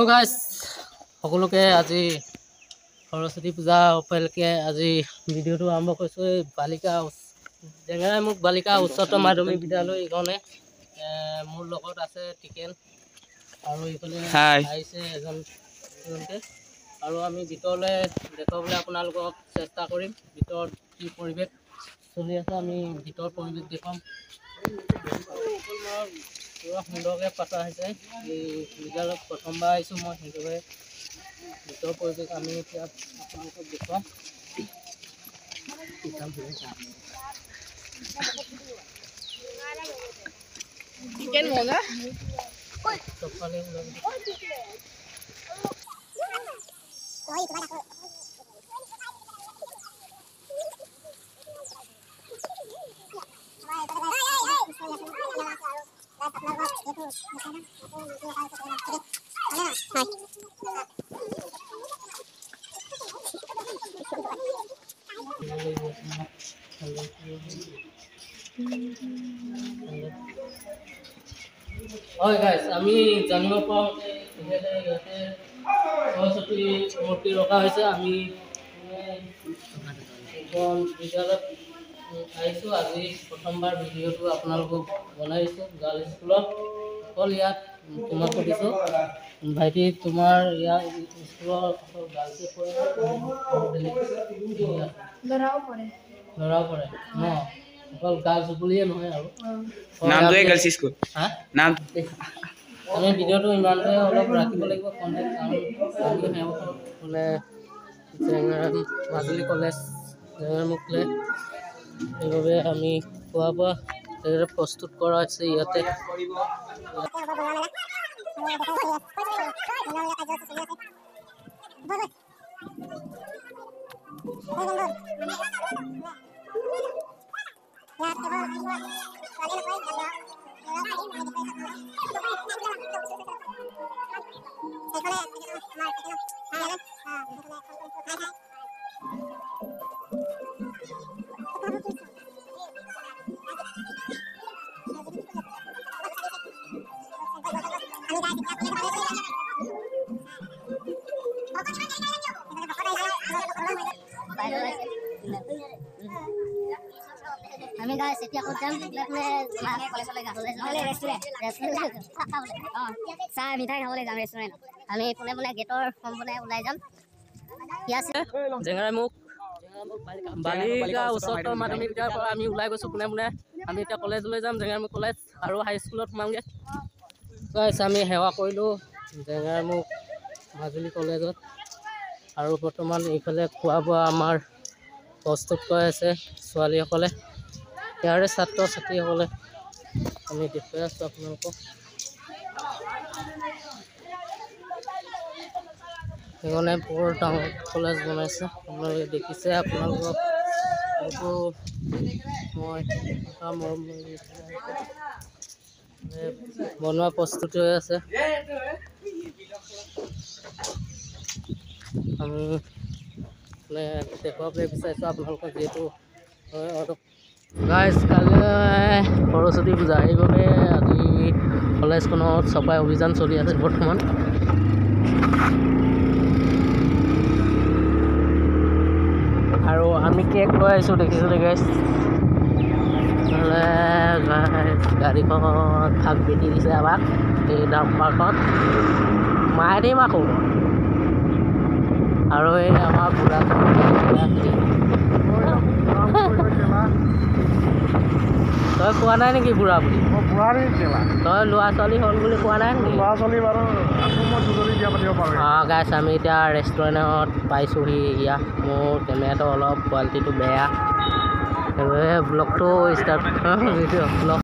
Hello' guys, সকলোকে আজি সৰস্বতী পূজা উপলক্ষে আজি ভিডিঅ'টো আৰম্ভ কৰিছোঁ। এই জেগাই মোক বালিকা উচ্চতৰ মাধ্যমিক বিদ্যালয় এইখনে মোৰ লগত আছে টিকেন আৰু এইফালে আহিছে এজনকে আৰু আমি ভিতৰলৈ দেখুৱাবলৈ আপোনালোকক চেষ্টা কৰিম। ভিতৰত কি পৰিৱেশ চলি আছে আমি ভিতৰ পৰিৱেশ দেখুৱাম। পুৰা সুন্দৰকৈ পতা হৈছে। এই বিদ্যালয়ত প্ৰথমবাৰ আহিছোঁ মই, সেইবাবে ভিতৰ পৰিৱেশ আমি এতিয়া আপোনালোকক দেখুৱাম। হয় গাইজ, আমি জানিব পাৰোঁ যে ইয়াতে সৰস্বতী মূৰ্তি ৰখা হৈছে। আমি এখন বিদ্যালয়ত আহিছোঁ আজি প্ৰথমবাৰ ভিডিঅ'টো আপোনালোকক বনাইছোঁ গাৰ্লছ স্কুলত। অকল ইয়াত তোমাক সুধিছোঁ ভাইটি, তোমাৰ ইয়াৰ স্কুলৰ গাৰ্লছে পঢ়ে ল'ৰাও পঢ়ে ন? অকল গাৰ্লছ বুলিয়ে নহয় আৰু নামটোৱে গাৰ্লছ স্কুল। নাম আমি ভিডিঅ'টো ইমানতে অলপ ৰাখিব লাগিব কণ্টেক্ট, কাৰণ আমি বোলে মাজুলী কলেজ জেঙাৰমুখলে সেইবাবে আমি খোৱা বোৱা প্ৰস্তুত কৰা হৈছে ইয়াতে। আমি গাইছ এতিয়া ক'ত যাম? কলেজলৈ যাম, চাহ মিঠাই খাবলৈ যাম ৰেষ্টুৰেণ্ট। আমি পোনে পোনে গেটৰ সম্পূৰ্ণ ওলাই যাম। জেঙাৰমুখ বালিকা উচ্চতৰ মাধ্যমিক বিদ্যালয়ৰ পৰা আমি ওলাই গৈছোঁ পোনে পোনে। আমি এতিয়া কলেজলৈ যাম, জেঙাৰমুখ কলেজ আৰু হাইস্কুলত সোমামগৈ। গাইছ, আমি সেৱা কৰিলোঁ জেঙাৰমুখ মাজুলী কলেজত আৰু বৰ্তমান এইফালে খোৱা বোৱা আমাৰ প্ৰস্তুত কৰি আছে ছোৱালীসকলে, ইয়াৰে ছাত্ৰ ছাত্ৰীসকলে। আমি দেখুৱাই আছোঁ আপোনালোকক। সেইকাৰণে বৰ ডাঙৰ কলেজ বনাইছে, আপোনালোকে দেখিছে। আপোনালোকক এইটো মই বনোৱা প্ৰস্তুত হৈ আছে। আমি দেখুৱাবলৈ বিচাৰিছোঁ আপোনালোকক, যিহেতু গাইজ কাইলৈ সৰস্বতী পূজা, সেইবাবে আজি কলেজখনত চাফাই অভিযান চলি আছে বৰ্তমান। আৰু আমি কেক লৈ আহিছোঁ, দেখিছোঁ গাইজ। গাড়ীখন ভাগ বেটি দিছে আমাক, এই ডাম্পাৰখন মায়ে দিম আকৌ। আৰু এই আমাৰ বুঢ়া তই কোৱা নাই নেকি বুঢ়া বুলি? তই ল'ৰা ছোৱালী হ'ল বুলি কোৱা নাই নেকি? গাইছ, আমি এতিয়া ৰেষ্টুৰেণ্টত পাইছোঁহি। ইয়াত মোৰ কেমেৰাটো অলপ কোৱালিটিটো বেয়া, সেইবাবে ব্লগটো ষ্টাৰ্ট